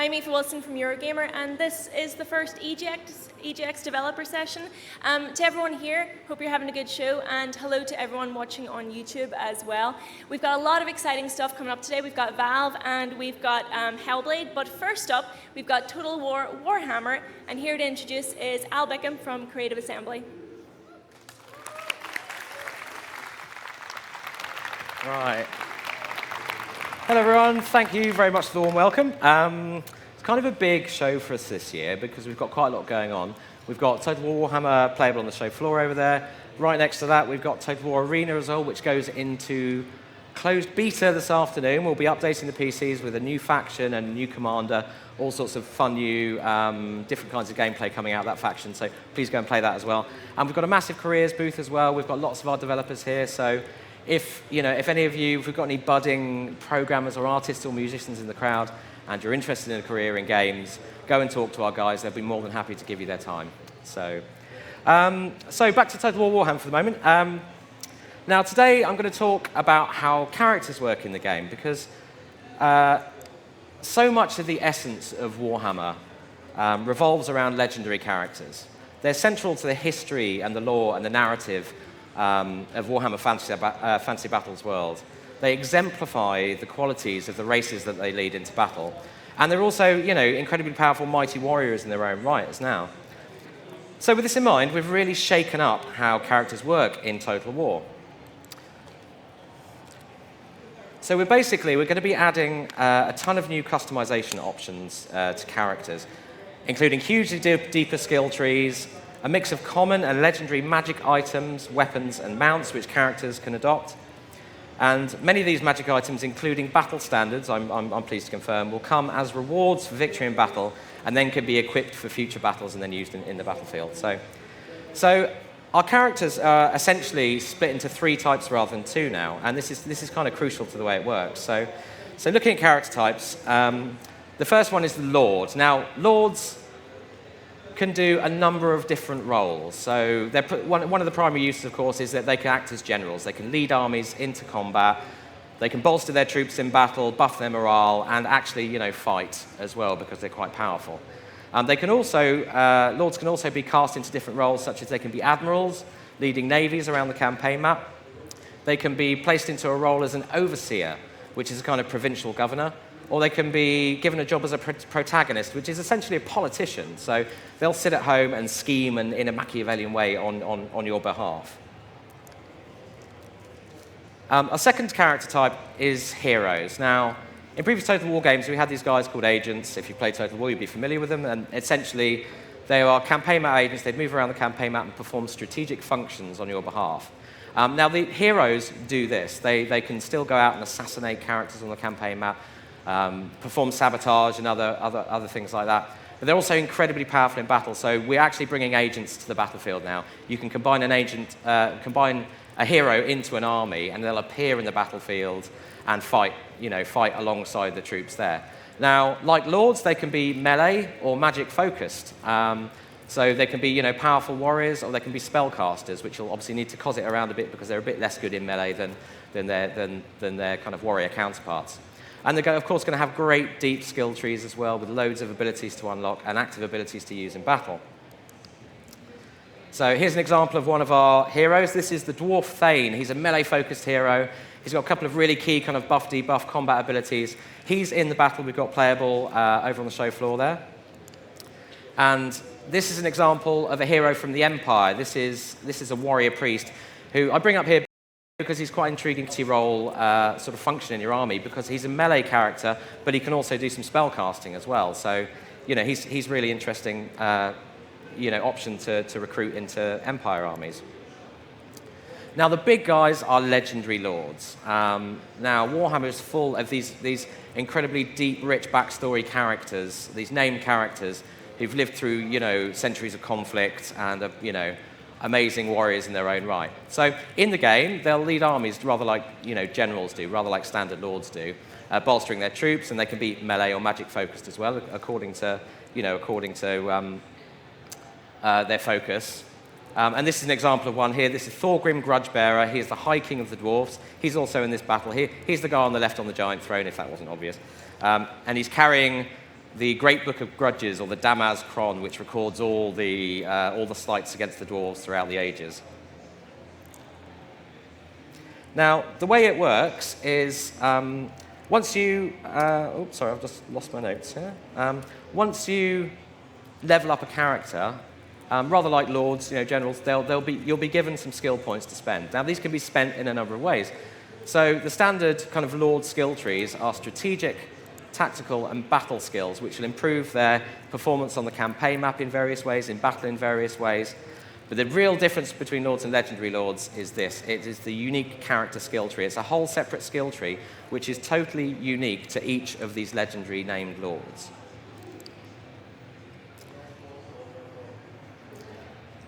I'm Aoife Wilson from Eurogamer, and this is the first EGX developer session. To everyone here, hope you're having a good show, and hello to everyone watching on YouTube as well. We've got a lot of exciting stuff coming up today. We've got Valve and we've got Hellblade, but first up, we've got Total War Warhammer, and here to introduce is Al Bickham from Creative Assembly. Right. Hello, everyone. Thank you very much for the warm welcome. It's kind of a big show for us this year because we've got quite a lot going on. We've got Total War Warhammer playable on the show floor over there. Right next to that, we've got Total War Arena as well, which goes into closed beta this afternoon. We'll be updating the PCs with a new faction and a new commander, all sorts of fun new, different kinds of gameplay coming out of that faction, so please go and play that as well. And we've got a massive careers booth as well. We've got lots of our developers here, so if any of you, if we've got any budding programmers or artists or musicians in the crowd and you're interested in a career in games, go and talk to our guys. They'll be more than happy to give you their time. So back to Total War Warhammer for the moment. Now today I'm going to talk about how characters work in the game because so much of the essence of Warhammer revolves around legendary characters. They're central to the history and the lore and the narrative of Warhammer Fantasy Battles world. They exemplify the qualities of the races that they lead into battle. And they're also, incredibly powerful, mighty warriors in their own right as now. So with this in mind, we've really shaken up how characters work in Total War. So we're going to be adding a ton of new customization options to characters, including hugely deeper skill trees, a mix of common and legendary magic items, weapons, and mounts which characters can adopt. And many of these magic items, including battle standards, I'm pleased to confirm, will come as rewards for victory in battle and then can be equipped for future battles and then used in the battlefield. So our characters are essentially split into 3 types rather than 2 now, and this is kind of crucial to the way it works. So looking at character types, the first one is the Lord. Now, Lords can do a number of different roles. So one of the primary uses, of course, is that they can act as generals. They can lead armies into combat. They can bolster their troops in battle, buff their morale, and actually, fight as well because they're quite powerful. Lords can also be cast into different roles, such as they can be admirals, leading navies around the campaign map. They can be placed into a role as an overseer, which is a kind of provincial governor. Or they can be given a job as a protagonist, which is essentially a politician. So they'll sit at home and scheme in a Machiavellian way on your behalf. Our second character type is heroes. Now, in previous Total War games, we had these guys called agents. If you played Total War, you'd be familiar with them. And essentially, they are campaign map agents. They'd move around the campaign map and perform strategic functions on your behalf. Now, the heroes do this. They can still go out and assassinate characters on the campaign map, perform sabotage and other things like that. But they're also incredibly powerful in battle, so we're actually bringing agents to the battlefield now. You can combine combine a hero into an army, and they'll appear in the battlefield and fight alongside the troops there. Now, like Lords, they can be melee or magic focused. So they can be powerful warriors, or they can be spellcasters, which you'll obviously need to cos it around a bit because they're a bit less good in melee than their kind of warrior counterparts. And they're, of course, going to have great deep skill trees as well, with loads of abilities to unlock and active abilities to use in battle. So here's an example of one of our heroes. This is the Dwarf Thane. He's a melee-focused hero. He's got a couple of really key kind of buff-debuff combat abilities. He's in the battle we've got playable over on the show floor there. And this is an example of a hero from the Empire. This is a warrior priest who I bring up here because he's quite intriguing to role sort of function in your army because he's a melee character, but he can also do some spell casting as well. So, he's really interesting, option to recruit into Empire armies. Now, the big guys are legendary lords. Now, Warhammer is full of these incredibly deep, rich backstory characters, these named characters who've lived through, centuries of conflict and, amazing warriors in their own right. So in the game, they'll lead armies rather like generals do, rather like standard lords do, bolstering their troops, and they can be melee or magic focused as well, according to their focus. And this is an example of one here. This is Thorgrim, Grudge bearer. He is the High King of the Dwarves. He's also in this battle here. He's the guy on the left on the giant throne, if that wasn't obvious. And he's carrying the Great Book of Grudges, or the Damaz Chron, which records all the slights against the dwarves throughout the ages. Now, the way it works is once you... oops, sorry, I've just lost my notes here. Once you level up a character, rather like lords, generals, you'll be given some skill points to spend. Now, these can be spent in a number of ways. So the standard kind of lord skill trees are strategic, tactical, and battle skills, which will improve their performance on the campaign map in various ways, in battle in various ways. But the real difference between lords and legendary lords is this. It is the unique character skill tree. It's a whole separate skill tree, which is totally unique to each of these legendary named lords.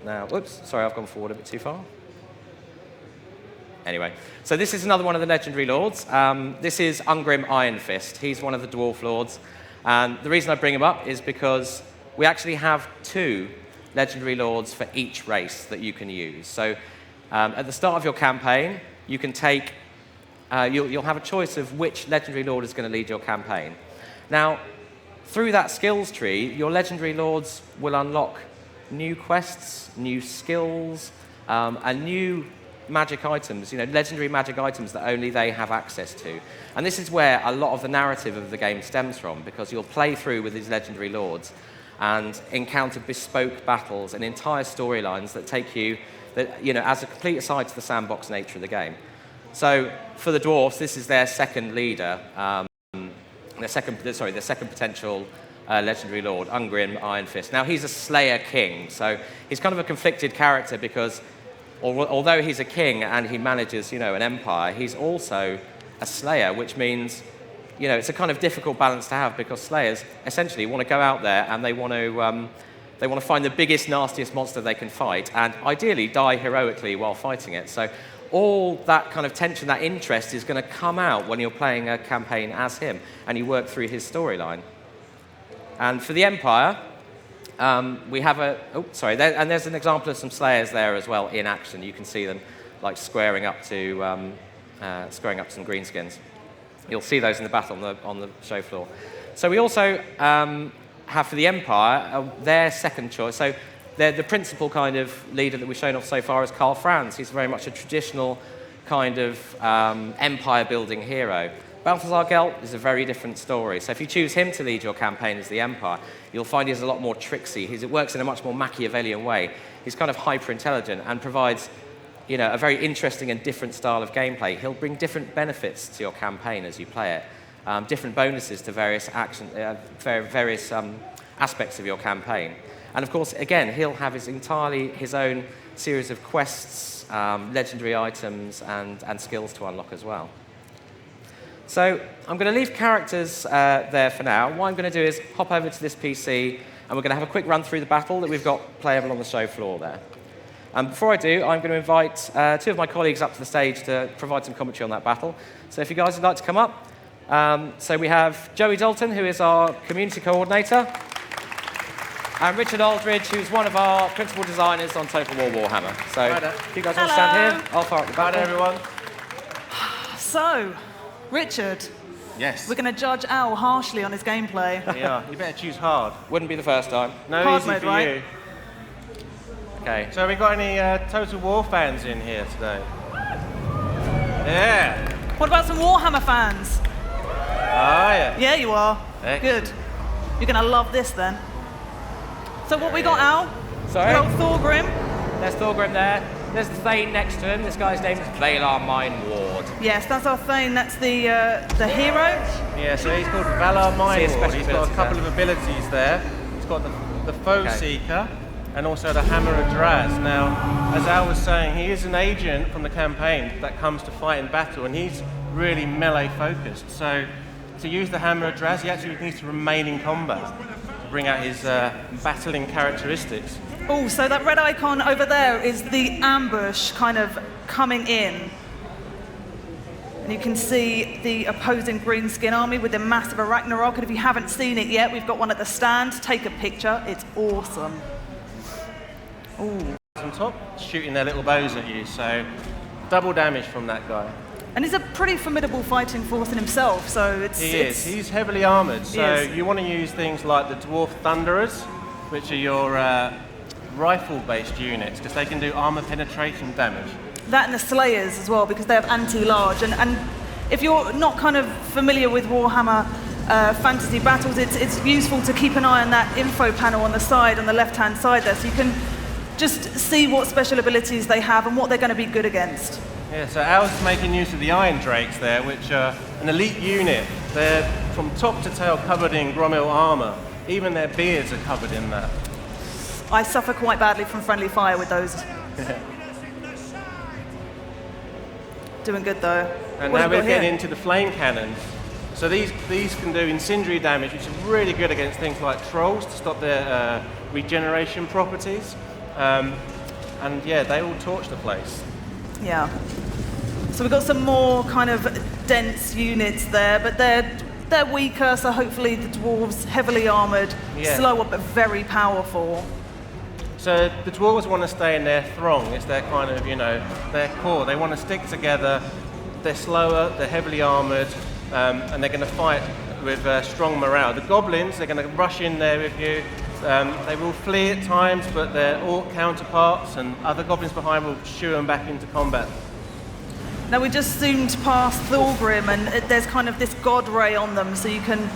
Now, whoops, sorry, I've gone forward a bit too far. Anyway, so this is another one of the legendary lords. This is Thorgrim Iron Fist. He's one of the dwarf lords. And the reason I bring him up is because we actually have 2 legendary lords for each race that you can use. So at the start of your campaign, you can take, you'll have a choice of which legendary lord is going to lead your campaign. Now, through that skills tree, your legendary lords will unlock new quests, new skills, and new magic items, legendary magic items that only they have access to. And this is where a lot of the narrative of the game stems from, because you'll play through with these legendary lords and encounter bespoke battles and entire storylines that take you, as a complete aside to the sandbox nature of the game. So for the dwarfs, this is their second leader, their second potential legendary lord, Thorgrim Iron Fist. Now, he's a Slayer King, so he's kind of a conflicted character because although he's a king and he manages, an empire, he's also a slayer, which means, it's a kind of difficult balance to have, because slayers essentially want to go out there and they want to find the biggest, nastiest monster they can fight, and ideally die heroically while fighting it. So all that kind of tension, that interest is going to come out when you're playing a campaign as him and you work through his storyline. And for the Empire, we have and there's an example of some slayers there as well in action. You can see them like squaring up to some greenskins. You'll see those in the battle on the show floor. So we also have for the Empire their second choice. So the principal kind of leader that we've shown off so far is Karl Franz. He's very much a traditional kind of empire-building hero. Balthazar Gelt is a very different story. So if you choose him to lead your campaign as the Empire, you'll find he's a lot more tricksy. It works in a much more Machiavellian way. He's kind of hyper-intelligent and provides, a very interesting and different style of gameplay. He'll bring different benefits to your campaign as you play it, different bonuses to various aspects of your campaign. And of course, again, he'll have his own series of quests, legendary items, and skills to unlock as well. So I'm going to leave characters there for now. What I'm going to do is hop over to this PC, and we're going to have a quick run through the battle that we've got playable on the show floor there. Before I do, I'm going to invite 2 of my colleagues up to the stage to provide some commentary on that battle. So if you guys would like to come up. So we have Joey Dalton, who is our community coordinator, and Richard Aldridge, who's one of our principal designers on Total War Warhammer. So if you guys want to stand here, I'll fire up the battle. Hi, everyone. So, Richard. Yes. We're going to judge Al harshly on his gameplay. Yeah, you better choose hard. Wouldn't be the first time. No Hard easy mode, for right? you. Okay. So have we got any Total War fans in here today? Yeah. What about some Warhammer fans? Ah, yeah. Yeah, you are. Excellent. Good. You're going to love this then. So what we got, Al? Sorry? We got Thorgrim. There's Thorgrim there. There's the Thane next to him. This guy's name is Valar Mine Ward. Yes, that's our Thane. That's the hero. Yeah, so he's called Valar Mine See his Ward. special He's got a abilities couple there. of abilities there. He's got the Foe Seeker and also the Hammer of Draz. Now, as Al was saying, he is an agent from the campaign that comes to fight in battle, and he's really melee focused. So to use the Hammer of Draz, he actually needs to remain in combat to bring out his battling characteristics. Oh, so that red icon over there is the ambush kind of coming in. And you can see the opposing green skin army with the massive Ragnarok. And if you haven't seen it yet, we've got one at the stand. Take a picture. It's awesome. Ooh. On top, shooting their little bows at you, so double damage from that guy. And he's a pretty formidable fighting force in himself, so He is. He's heavily armoured, so is. you want to use things like the Dwarf Thunderers, which are your rifle-based units, because they can do armour penetration damage. That and the Slayers as well, because they have anti-large. And if you're not kind of familiar with Warhammer fantasy battles, it's useful to keep an eye on that info panel on the side, on the left-hand side there, so you can just see what special abilities they have and what they're going to be good against. Yeah, so ours is making use of the Iron Drakes there, which are an elite unit. They're from top to tail covered in Gromil armour. Even their beards are covered in that. I suffer quite badly from friendly fire with those. Doing good though. And What now have we we're got getting here? into the flame cannons. So these can do incendiary damage, which is really good against things like trolls to stop their regeneration properties. And yeah, they all torch the place. Yeah. So we've got some more kind of dense units there, but they're weaker, so hopefully the dwarves, heavily armoured, Yeah. slower but very powerful. So the dwarves want to stay in their throng. It's their kind of, their core. They want to stick together. They're slower, they're heavily armoured, and they're going to fight with strong morale. The goblins, they're going to rush in there with you. They will flee at times, but their orc counterparts and other goblins behind will shoo them back into combat. Now we just zoomed past Thorgrim, and there's kind of this god ray on them, so you can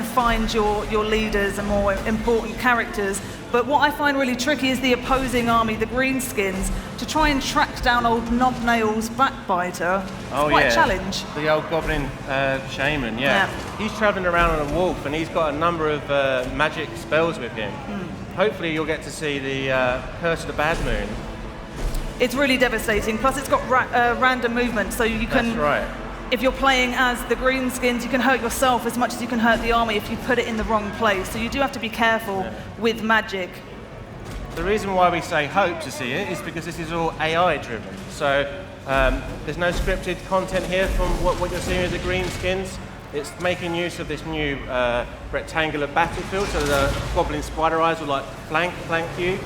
find your leaders and more important characters. But what I find really tricky is the opposing army, the greenskins, to try and track down old Knobnail's backbiter. It's quite a challenge. The old goblin shaman, yeah. He's travelling around on a wolf, and he's got a number of magic spells with him. Hopefully you'll get to see the Curse of the Bad Moon. It's really devastating. Plus, it's got random movement, so you can. That's right. If you're playing as the greenskins, you can hurt yourself as much as you can hurt the army if you put it in the wrong place. So you do have to be careful with magic. The reason why we say hope to see it is because this is all AI driven. So there's no scripted content here from what you're seeing with the greenskins. It's making use of this new rectangular battlefield, so the goblin spider eyes will like flank you.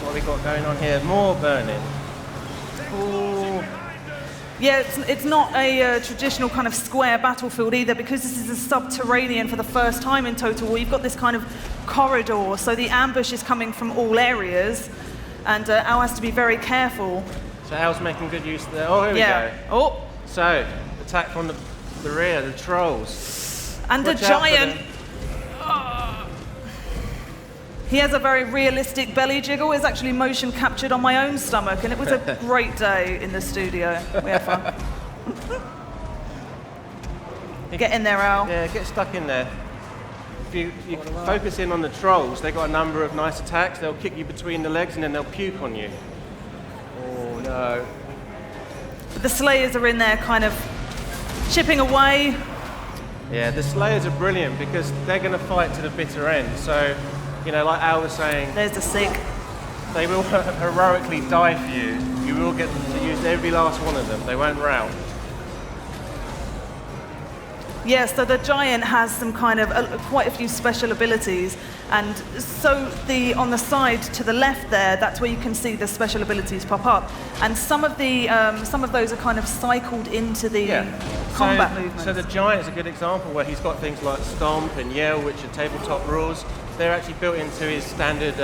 What have we got going on here? More burning. Ooh. Yeah, it's not a traditional kind of square battlefield either, because this is a subterranean for the first time in Total War. You've got this kind of corridor, so the ambush is coming from all areas, and Al has to be very careful. So Al's making good use of the... Oh, here we go. Oh. So, attack from the rear, the trolls. And Watch a out for giant... them. He has a very realistic belly jiggle. It's actually motion captured on my own stomach, and it was a great day in the studio. We had fun. Get in there, Al. Yeah, get stuck in there. If you focus in on the trolls, they've got a number of nice attacks. They'll kick you between the legs and then they'll puke on you. Oh no. The Slayers are in there kind of chipping away. Yeah, the Slayers are brilliant because they're going to fight to the bitter end. So, like Al was saying, There's the sick. they will heroically die for you. You will get to use every last one of them. They won't rout. Yeah, so the giant has some kind of quite a few special abilities, and so on the side to the left there, that's where you can see the special abilities pop up, and some of those are kind of cycled into the combat movements. So the giant is a good example where he's got things like Stomp and Yell, which are tabletop rules. They're actually built into his standard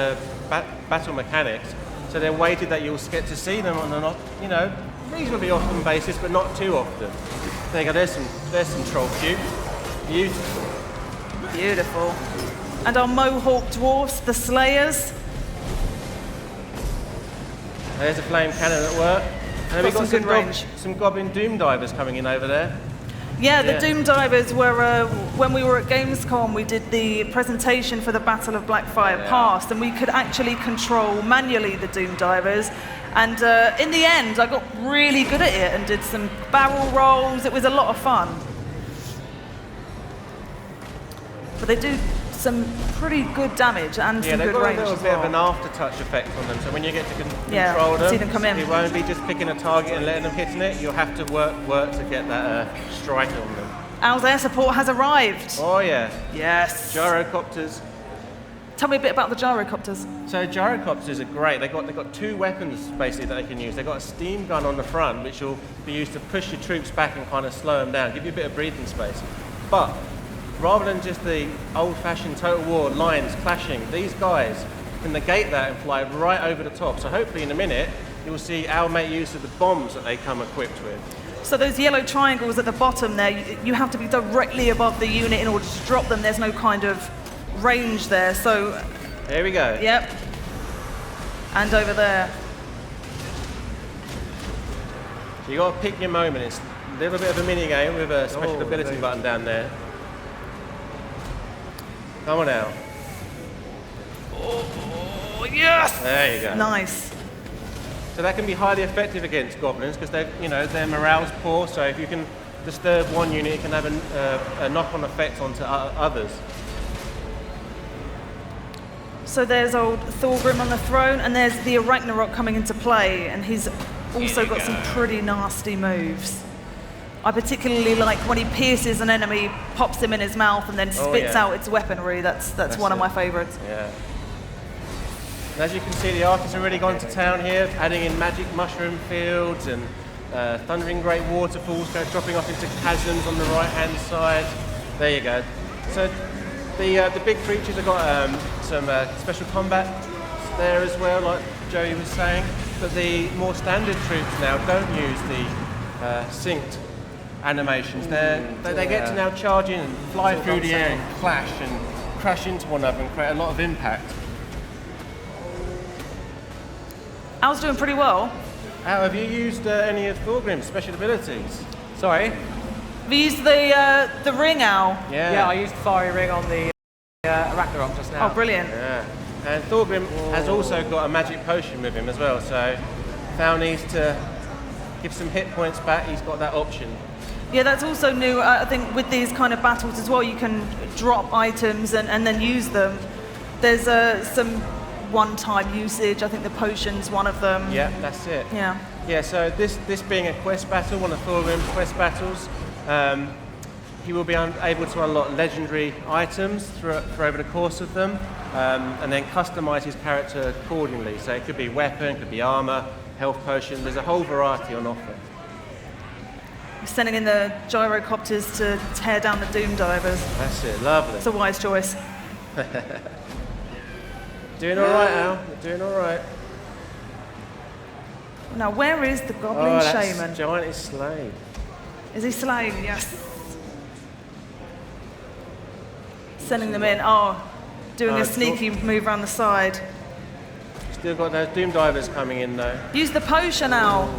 battle mechanics, so they're weighted that you'll get to see them on a reasonably often basis, but not too often. There you go. There's some troll puke. Beautiful. Beautiful. And our Mohawk dwarfs, the Slayers. There's a flame cannon at work. And then we've got some good range. some goblin doom divers coming in over there. Yeah, the Doom Divers were, when we were at Gamescom, we did the presentation for the Battle of Blackfire Past, and we could actually control manually the Doom Divers. And in the end, I got really good at it and did some barrel rolls. It was a lot of fun. But they do some pretty good damage and some good range. Yeah, they've got a little as bit well. of an aftertouch effect on them. So when you get to control them, see them come in. it won't be just picking a target and letting them hitting it. You'll have to work to get that strike on them. Al's air support has arrived. Oh yeah. Yes. Gyrocopters. Tell me a bit about the gyrocopters. So gyrocopters are great. They've got two weapons basically that they can use. They've got a steam gun on the front, which will be used to push your troops back and kind of slow them down, give you a bit of breathing space. But rather than just the old-fashioned Total War lines clashing, these guys can negate that and fly right over the top. So hopefully in a minute, you'll see our make use of the bombs that they come equipped with. So those yellow triangles at the bottom there, you have to be directly above the unit in order to drop them. There's no kind of range there, so... Here we go. Yep. And over there. So you got to pick your moment. It's a little bit of a mini game with a special ability button down there. Come on now. Oh, yes! There you go. Nice. So that can be highly effective against goblins because their morale's poor. So if you can disturb one unit, it can have a knock-on effect onto others. So there's old Thorgrim on the throne, and there's the Ragnarok coming into play, and he's also got some pretty nasty moves. I particularly like when he pierces an enemy, pops him in his mouth, and then spits out its weaponry. That's one of my favourites. Yeah. And as you can see, the artists have really gone to town here, adding in magic mushroom fields and thundering great waterfalls, dropping off into chasms on the right-hand side. There you go. So the big creatures have got some special combat there as well, like Joey was saying. But the more standard troops now don't use the synced animations. They get to now charge in and fly through the air and clash and crash into one another and create a lot of impact. Al's doing pretty well. Al, have you used any of Thorgrim's special abilities? Sorry? Have you used the ring, Al? Yeah, I used the fiery ring on the Ragnarok just now. Oh, brilliant. Yeah. And Thorgrim has also got a magic potion with him as well, so if Al needs to give some hit points back, he's got that option. Yeah, that's also new. I think with these kind of battles as well, you can drop items and then use them. There's some one-time usage. I think the potion's one of them. Yeah, that's it. Yeah. Yeah, so this being a quest battle, one of Thorgrim's quest battles, he will be able to unlock legendary items for over the course of them, and then customize his character accordingly. So it could be weapon, could be armor, health potion. There's a whole variety on offer. We're sending in the Gyrocopters to tear down the Doom Divers. That's it, lovely. It's a wise choice. Doing all right, Al. You're doing all right. Now, where is the Goblin Shaman? Giant is slain. Is he slain? Yes. Sending them in. Oh, doing a sneaky move around the side. Still got those Doom Divers coming in though. Use the potion, Al.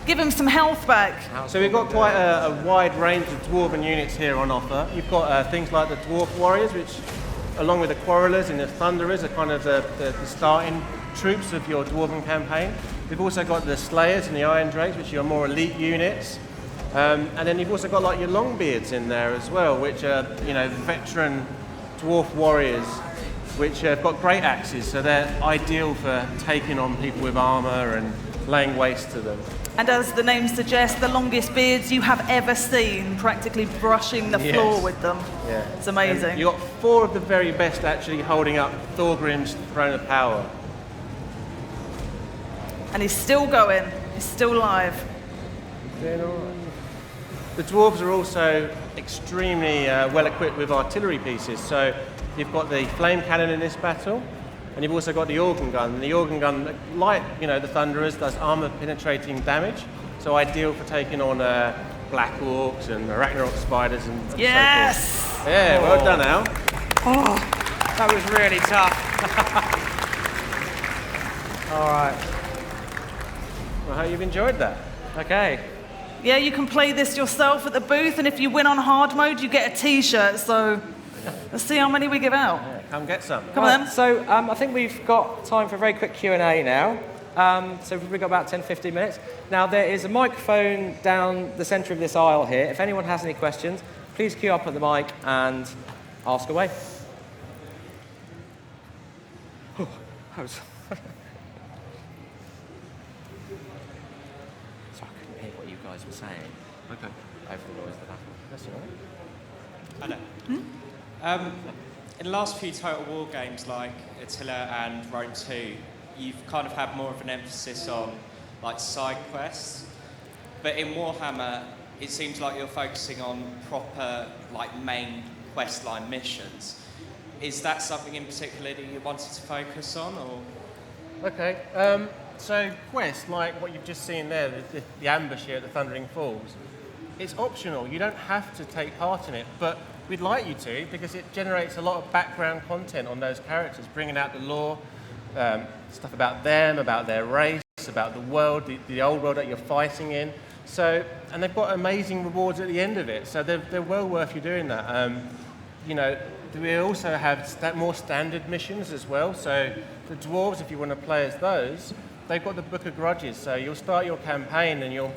Give him some health back. So we've got quite a wide range of Dwarven units here on offer. You've got things like the Dwarf Warriors, which, along with the Quarrelers and the Thunderers, are kind of the starting troops of your Dwarven campaign. We've also got the Slayers and the Iron Drakes, which are your more elite units. And then you've also got like your Longbeards in there as well, which are veteran Dwarf Warriors, which have got great axes, so they're ideal for taking on people with armor and laying waste to them. And as the name suggests, the longest beards you have ever seen, practically brushing the floor with them. Yeah. It's amazing. And you've got 4 of the very best actually holding up Thorgrim's Throne of Power. And he's still going. He's still live. Doing all right. The Dwarves are also extremely well equipped with artillery pieces. So you've got the flame cannon in this battle, and you've also got the organ gun. And the organ gun, like the Thunderers, does armor-penetrating damage. So ideal for taking on Black Orcs and Ragnarok spiders and so forth. Yeah, well done, Al. Oh, that was really tough. All right. Well, I hope you've enjoyed that. Okay. Yeah, you can play this yourself at the booth, and if you win on hard mode, you get a T-shirt. So let's see how many we give out. Yeah, come get some. Come on then. So I think we've got time for a very quick Q&A now. So we've got about 10-15 minutes. Now, there is a microphone down the centre of this aisle here. If anyone has any questions, please queue up at the mic and ask away. Oh, that was... Were saying. Okay. Over the noise of the battle. That's all right. I know. in the last few Total War games like Attila and Rome 2, you've kind of had more of an emphasis on like side quests. But in Warhammer, it seems like you're focusing on proper like main quest line missions. Is that something in particular that you wanted to focus on, or? Okay, so quest, like what you've just seen there, the ambush here at the Thundering Falls, it's optional. You don't have to take part in it, but we'd like you to because it generates a lot of background content on those characters, bringing out the lore, stuff about them, about their race, about the world, the old world that you're fighting in. So, and they've got amazing rewards at the end of it, so they're well worth you doing that. You know, we also have more standard missions as well. So the Dwarves, if you want to play as those, they've got the Book of Grudges. So you'll start your campaign and you'll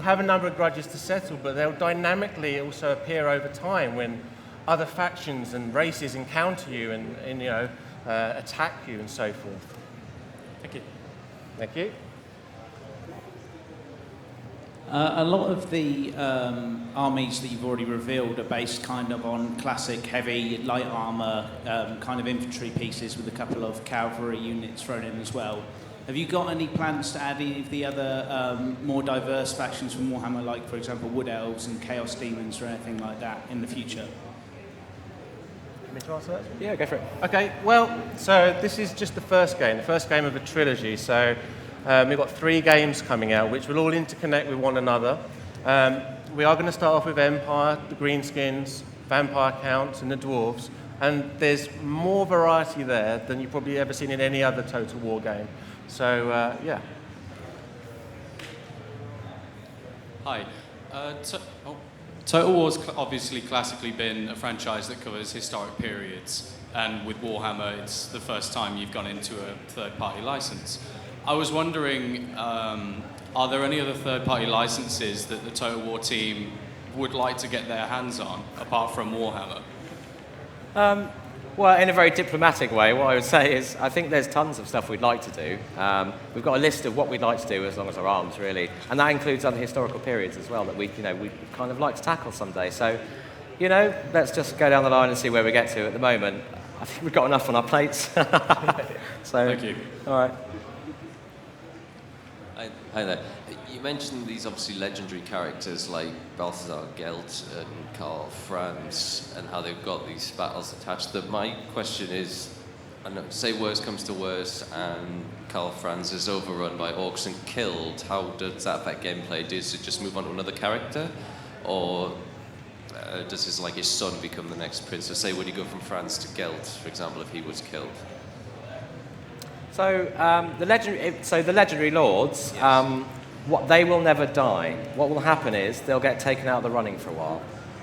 have a number of grudges to settle, but they'll dynamically also appear over time when other factions and races encounter you and attack you and so forth. Thank you. Thank you. A lot of the armies that you've already revealed are based kind of on classic heavy, light armour, kind of infantry pieces with a couple of cavalry units thrown in as well. Have you got any plans to add any of the other more diverse factions from Warhammer, like, for example, Wood Elves and Chaos Demons or anything like that in the future? Want me to answer that? Yeah, go for it. Okay, well, so this is just the first game of a trilogy. So we've got 3 games coming out, which will all interconnect with one another. We are going to start off with Empire, the Greenskins, Vampire Counts, and the Dwarves. And there's more variety there than you've probably ever seen in any other Total War game. So, yeah. Hi. Total War's obviously classically been a franchise that covers historic periods, and with Warhammer, it's the first time you've gone into a third-party license. I was wondering, are there any other third-party licenses that the Total War team would like to get their hands on, apart from Warhammer? Well, in a very diplomatic way, what I would say is I think there's tons of stuff we'd like to do. We've got a list of what we'd like to do as long as our arms, really. And that includes other historical periods as well that we kind of like to tackle someday. So, let's just go down the line and see where we get to. At the moment, I think we've got enough on our plates. So, Thank you. All right. Hi there. You mentioned these obviously legendary characters like Balthazar Gelt and Karl Franz and how they've got these battles attached to them. My question is, say worst comes to worst and Karl Franz is overrun by orcs and killed, how does that affect gameplay? Does it just move on to another character? Or does his son become the next prince? So say when you go from Franz to Gelt, for example, if he was killed. So the legendary lords, what they will never die. What will happen is they'll get taken out of the running for a while.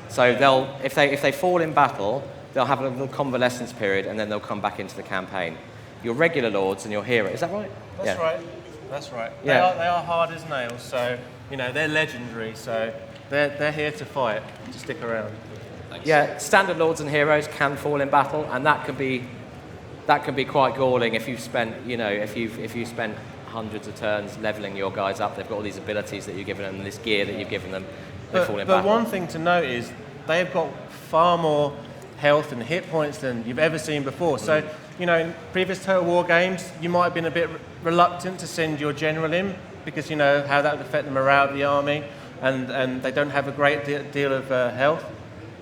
So if they fall in battle, they'll have a little convalescence period, and then they'll come back into the campaign. Your regular lords and your hero, is that right? That's right. That's right. Yeah. They are hard as nails. So they're legendary. So they're here to fight, to stick around. Thanks. Yeah, standard lords and heroes can fall in battle, and that can be quite galling if you've spent, if you've spent hundreds of turns leveling your guys up. They've got all these abilities that you've given them, this gear that you've given them. They fall in battle. But one thing to note is they've got far more health and hit points than you've ever seen before. So, in previous Total War games, you might have been a bit reluctant to send your general in because how that would affect the morale of the army, and they don't have a great deal of health.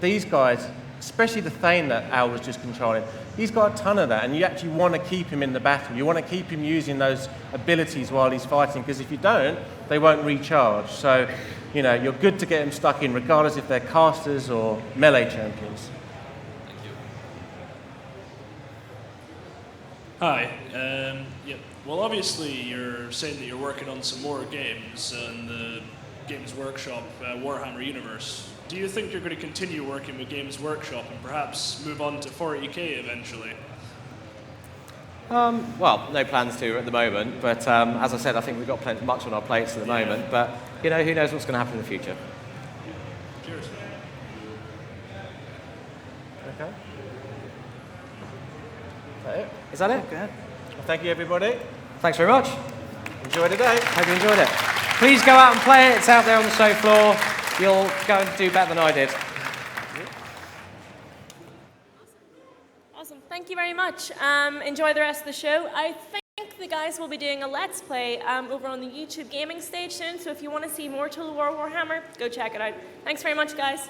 These guys, especially the Thane that Al was just controlling, he's got a ton of that, and you actually want to keep him in the battle. You want to keep him using those abilities while he's fighting, because if you don't, they won't recharge. So, you're good to get them stuck in, regardless if they're casters or melee champions. Thank you. Hi. Well, obviously, you're saying that you're working on some more games in the Games Workshop Warhammer universe. Do you think you're going to continue working with Games Workshop and perhaps move on to 40k eventually? Well, no plans to at the moment, but as I said, I think we've got much on our plates at the moment, but who knows what's going to happen in the future. Cheers. Okay. Is that it? Is that it? Okay. Well, thank you, everybody. Thanks very much. Enjoy the day. Hope you enjoyed it. Please go out and play it. It's out there on the show floor. You'll go and do better than I did. Awesome. Thank you very much. Enjoy the rest of the show. I think the guys will be doing a Let's Play over on the YouTube gaming stage soon, so if you want to see more Total War Warhammer, go check it out. Thanks very much, guys.